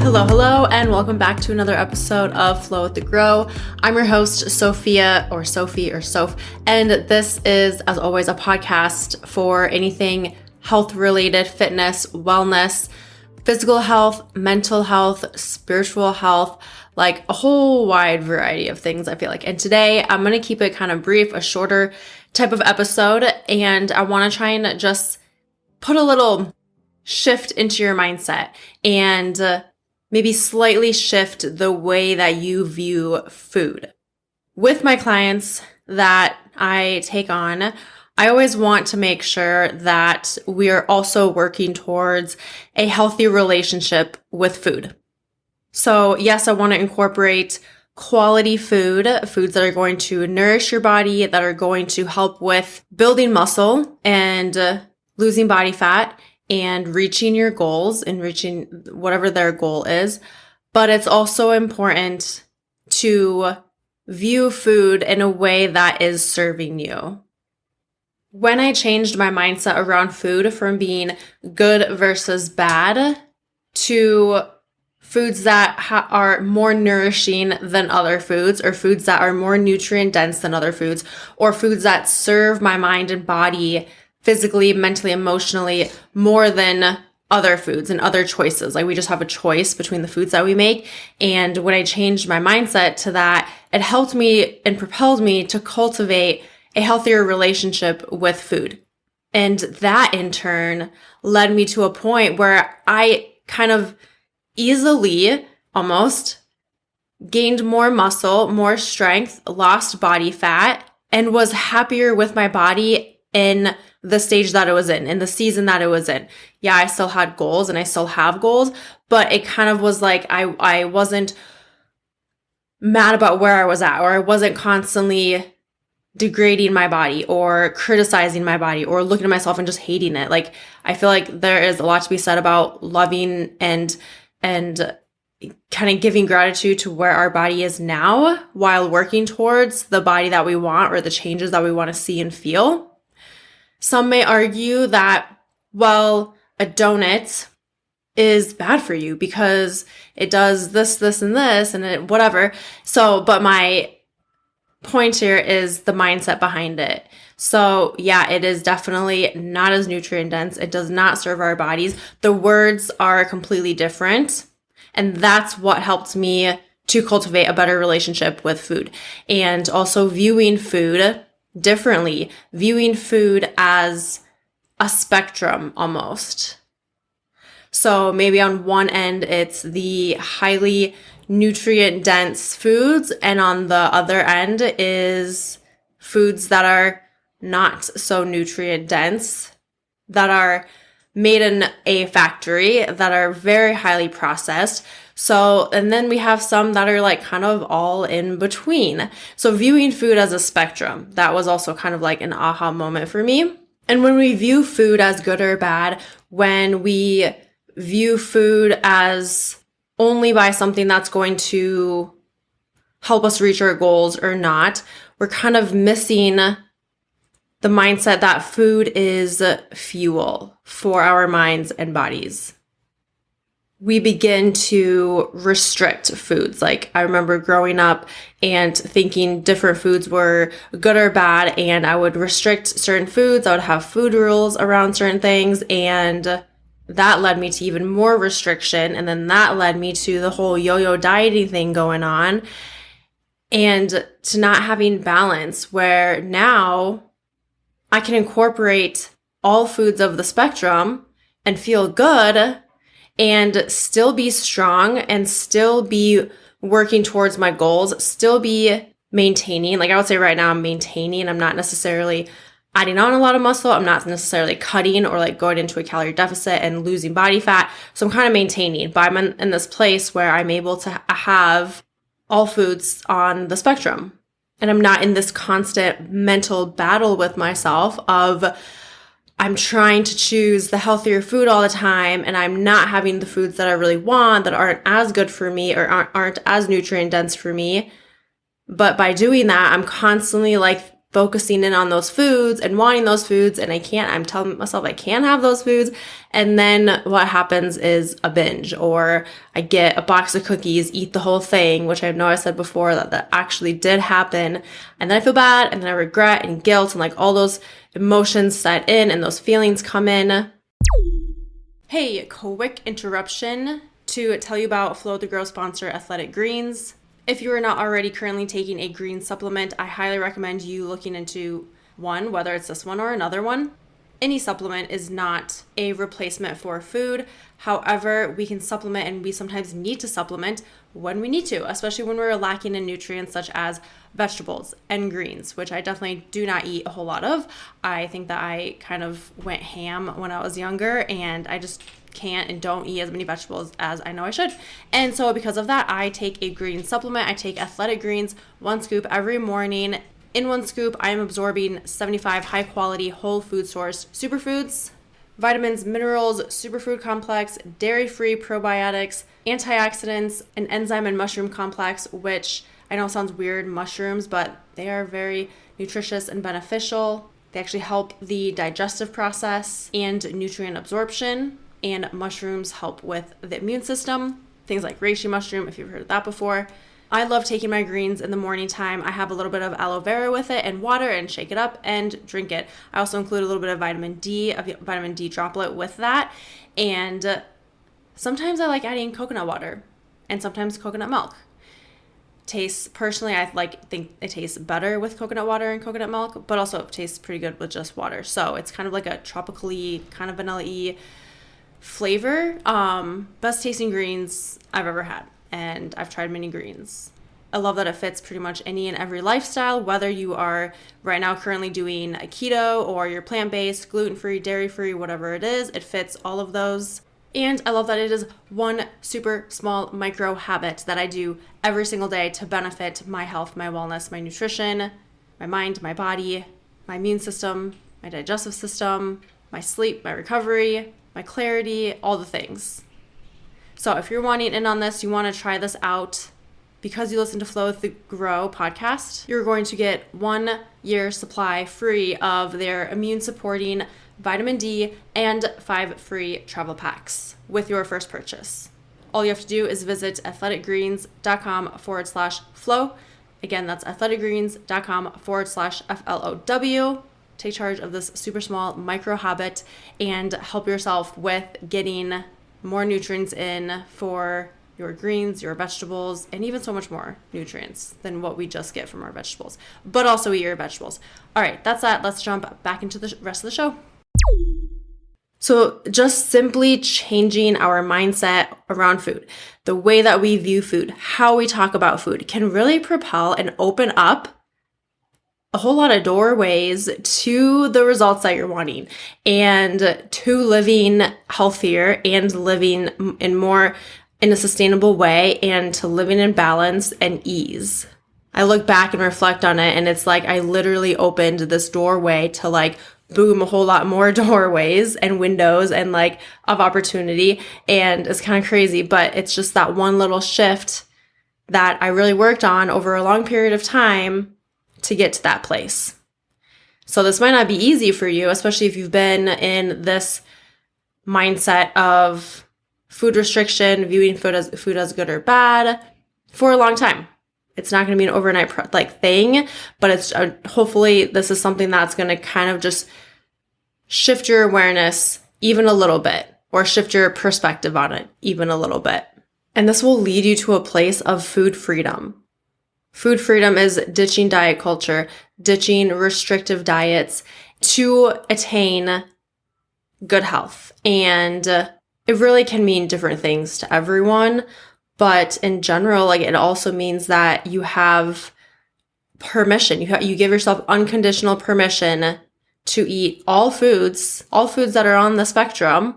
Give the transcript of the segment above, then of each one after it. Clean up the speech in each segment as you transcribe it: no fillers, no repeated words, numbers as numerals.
Hello, and welcome back to another episode of Flow with the Grow. I'm your host, Sophia, or Sophie, or Soph, and this is, as always, a podcast for anything health-related, fitness, wellness, physical health, mental health, spiritual health, like a whole wide variety of things, I feel like. And today, I'm going to keep it kind of brief, a shorter type of episode, and I want to try and just put a little shift into your mindset and maybe slightly shift the way that you view food. With my clients that I take on, I always want to make sure that we are also working towards a healthy relationship with food. So yes, I want to incorporate quality foods that are going to nourish your body, that are going to help with building muscle and losing body fat and reaching your goals and reaching whatever their goal is. But it's also important to view food in a way that is serving you. When I changed my mindset around food from being good versus bad to foods that are more nourishing than other foods, or foods that are more nutrient dense than other foods, or foods that serve my mind and body physically, mentally, emotionally, more than other foods and other choices. Like, we just have a choice between the foods that we make. And when I changed my mindset to that, it helped me and propelled me to cultivate a healthier relationship with food. And that in turn led me to a point where I kind of easily almost gained more muscle, more strength, lost body fat, and was happier with my body in the stage that it was in the season that it was in. Yeah, I still had goals and I still have goals, but it kind of was like I wasn't mad about where I was at, or I wasn't constantly degrading my body or criticizing my body or looking at myself and just hating it. Like, I feel like there is a lot to be said about loving and kind of giving gratitude to where our body is now while working towards the body that we want or the changes that we want to see and feel. Some may argue that, well, a donut is bad for you because it does this, this, and this, and it, whatever. So, but my point here is the mindset behind it. So yeah, it is definitely not as nutrient dense. It does not serve our bodies. The words are completely different. And that's what helped me to cultivate a better relationship with food, and also viewing food differently, viewing food as a spectrum almost. So maybe on one end, it's the highly nutrient dense foods, and on the other end is foods that are not so nutrient dense, that are made in a factory, that are very highly processed. So, and then we have some that are like kind of all in between. So viewing food as a spectrum, that was also kind of like an aha moment for me. And when we view food as good or bad, when we view food as only by something that's going to help us reach our goals or not, we're kind of missing the mindset that food is fuel for our minds and bodies. We begin to restrict foods. Like, I remember growing up and thinking different foods were good or bad, and I would restrict certain foods. I would have food rules around certain things, and that led me to even more restriction. And then that led me to the whole yo-yo dieting thing going on, and to not having balance, where now I can incorporate all foods of the spectrum and feel good and still be strong and still be working towards my goals, still be maintaining. Like, I would say right now I'm maintaining. I'm not necessarily adding on a lot of muscle. I'm not necessarily cutting or like going into a calorie deficit and losing body fat. So I'm kind of maintaining, but I'm in this place where I'm able to have all foods on the spectrum. And I'm not in this constant mental battle with myself of I'm trying to choose the healthier food all the time, and I'm not having the foods that I really want, that aren't as good for me or aren't as nutrient dense for me. But by doing that, I'm constantly like focusing in on those foods and wanting those foods, and I'm telling myself I can't have those foods. And then what happens is a binge, or I get a box of cookies, eat the whole thing, which I know I said before that actually did happen. And then I feel bad, and then I regret and guilt, and like all those emotions set in and those feelings come in. Hey, quick interruption to tell you about Flow with the Grow sponsor, Athletic Greens. If you are not already currently taking a green supplement, I highly recommend you looking into one, whether it's this one or another one. Any supplement is not a replacement for food. However, we can supplement, and we sometimes need to supplement when we need to, especially when we're lacking in nutrients such as vegetables and greens, which I definitely do not eat a whole lot of. I think that I kind of went ham when I was younger, and I just can't and don't eat as many vegetables as I know I should. And so because of that, I take a green supplement. I take Athletic Greens, 1 scoop every morning. In 1 scoop, I am absorbing 75 high quality whole food source superfoods, vitamins, minerals, superfood complex, dairy-free probiotics, antioxidants, an enzyme and mushroom complex, which I know sounds weird, mushrooms, but they are very nutritious and beneficial. They actually help the digestive process and nutrient absorption. And mushrooms help with the immune system, things like reishi mushroom, if you've heard of that before. I love taking my greens in the morning time. I have a little bit of aloe vera with it and water, and shake it up and drink it. I also include a little bit of vitamin D, a vitamin D droplet with that. And sometimes I like adding coconut water and sometimes coconut milk. Personally, I think it tastes better with coconut water and coconut milk, but also it tastes pretty good with just water. So it's kind of like a tropically, kind of vanilla-y flavor. Best tasting greens I've ever had, and I've tried many greens. I love that it fits pretty much any and every lifestyle, whether you are right now currently doing a keto or you're plant-based, gluten-free, dairy-free, whatever it is, it fits all of those. And I love that it is one super small micro habit that I do every single day to benefit my health, my wellness, my nutrition, my mind, my body, my immune system, my digestive system, my sleep, my recovery, my clarity, all the things. So if you're wanting in on this, you want to try this out, because you listen to Flow with the Grow podcast, you're going to get 1 year supply free of their immune supporting vitamin D and 5 free travel packs with your first purchase. All you have to do is visit athleticgreens.com/flow. Again, that's athleticgreens.com/FLOW. Take charge of this super small micro habit and help yourself with getting more nutrients in for your greens, your vegetables, and even so much more nutrients than what we just get from our vegetables. But also eat your vegetables. All right, that's that. Let's jump back into the rest of the show. So just simply changing our mindset around food, the way that we view food, how we talk about food, can really propel and open up a whole lot of doorways to the results that you're wanting, and to living healthier and living in a sustainable way, and to living in balance and ease. I look back and reflect on it, and it's like I literally opened this doorway to like boom, a whole lot more doorways and windows and like of opportunity. And it's kind of crazy, but it's just that one little shift that I really worked on over a long period of time to get to that place. So this might not be easy for you, especially if you've been in this mindset of food restriction, viewing food as good or bad for a long time. It's not going to be an overnight thing, but it's hopefully this is something that's going to kind of just shift your awareness even a little bit, or shift your perspective on it even a little bit. And this will lead you to a place of food freedom. Food freedom is ditching diet culture, ditching restrictive diets to attain good health. And it really can mean different things to everyone. But in general, like, it also means that you have permission. You give yourself unconditional permission to eat all foods that are on the spectrum,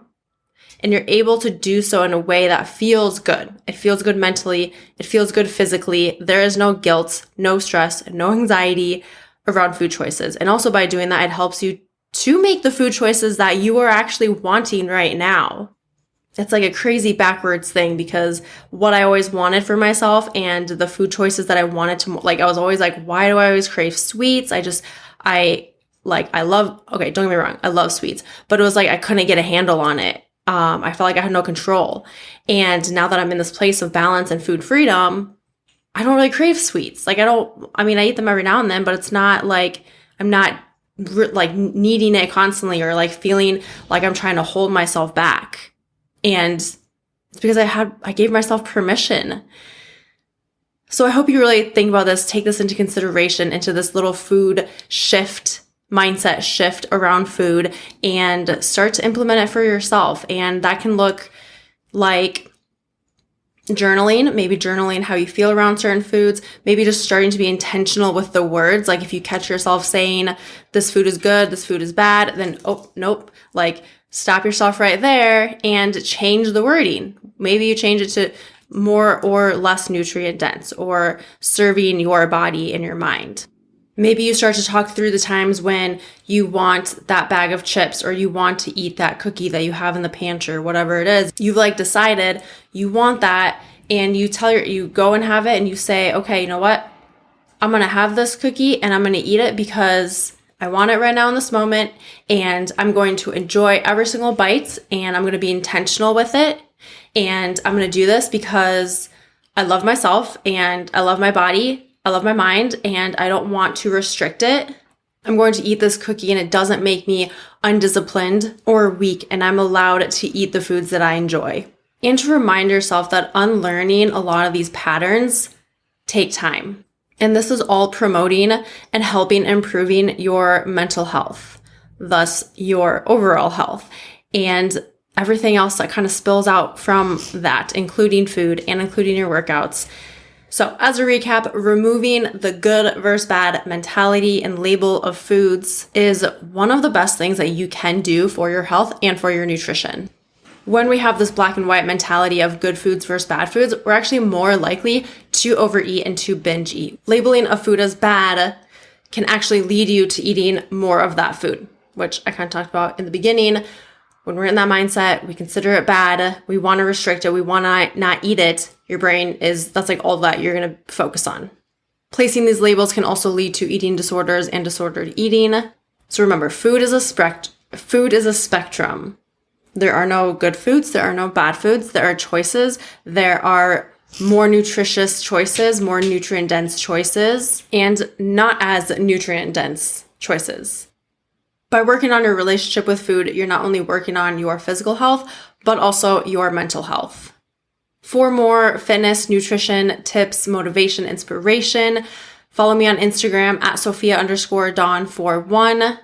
and you're able to do so in a way that feels good. It feels good mentally. It feels good physically. There is no guilt, no stress, no anxiety around food choices. And also by doing that, it helps you to make the food choices that you are actually wanting right now. It's like a crazy backwards thing, because what I always wanted for myself and the food choices that I wanted to, like, I was always like, why do I always crave sweets? okay, don't get me wrong, I love sweets, but it was like I couldn't get a handle on it. I felt like I had no control. And now that I'm in this place of balance and food freedom, I don't really crave sweets. Like I eat them every now and then, but it's not like I'm not like needing it constantly or like feeling like I'm trying to hold myself back. And it's because I gave myself permission. So I hope you really think about this, take this into consideration, into this little food shift, mindset shift around food, and start to implement it for yourself. And that can look like journaling, maybe journaling how you feel around certain foods, maybe just starting to be intentional with the words. Like if you catch yourself saying, this food is good, this food is bad, then, oh, nope, like stop yourself right there and change the wording. Maybe you change it to more or less nutrient dense, or serving your body and your mind. Maybe you start to talk through the times when you want that bag of chips, or you want to eat that cookie that you have in the pantry, or whatever it is. You've like decided you want that, and you go and have it, and you say, okay, you know what? I'm going to have this cookie and I'm going to eat it because I want it right now in this moment, and I'm going to enjoy every single bite, and I'm going to be intentional with it. And I'm going to do this because I love myself and I love my body, I love my mind, and I don't want to restrict it. I'm going to eat this cookie and it doesn't make me undisciplined or weak, and I'm allowed to eat the foods that I enjoy. And to remind yourself that unlearning a lot of these patterns take time. And this is all promoting and helping improving your mental health, thus your overall health, and everything else that kind of spills out from that, including food and including your workouts. So as a recap, removing the good versus bad mentality and label of foods is one of the best things that you can do for your health and for your nutrition. When we have this black and white mentality of good foods versus bad foods, we're actually more likely to overeat and to binge eat. Labeling a food as bad can actually lead you to eating more of that food, which I kind of talked about in the beginning. When we're in that mindset, we consider it bad, we want to restrict it, we want to not eat it, your brain that's like all that you're going to focus on. Placing these labels can also lead to eating disorders and disordered eating. So remember, food is a spectrum. There are no good foods, there are no bad foods, there are choices. There are more nutritious choices, more nutrient-dense choices, and not as nutrient-dense choices. By working on your relationship with food, you're not only working on your physical health, but also your mental health. For more fitness, nutrition, tips, motivation, inspiration, follow me on Instagram at Sophia_Dawn41.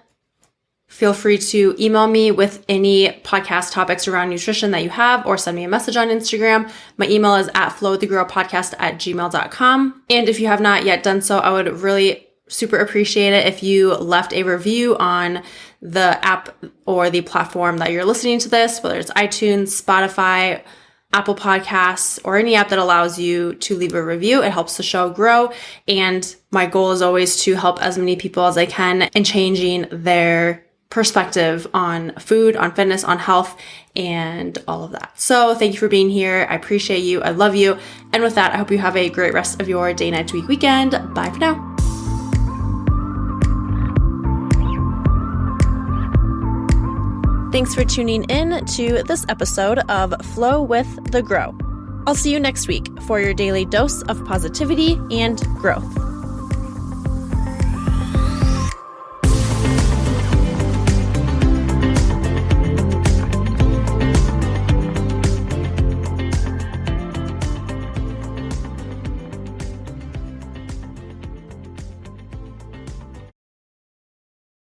Feel free to email me with any podcast topics around nutrition that you have, or send me a message on Instagram. My email is at flowwiththegirlpodcast@gmail.com. And if you have not yet done so, I would really super appreciate it if you left a review on the app or the platform that you're listening to this, whether it's iTunes, Spotify, Apple Podcasts, or any app that allows you to leave a review. It helps the show grow. And my goal is always to help as many people as I can in changing their perspective on food, on fitness, on health, and all of that. So thank you for being here. I appreciate you. I love you. And with that, I hope you have a great rest of your day, night, week, weekend. Bye for now. Thanks for tuning in to this episode of Flow with the Grow. I'll see you next week for your daily dose of positivity and growth.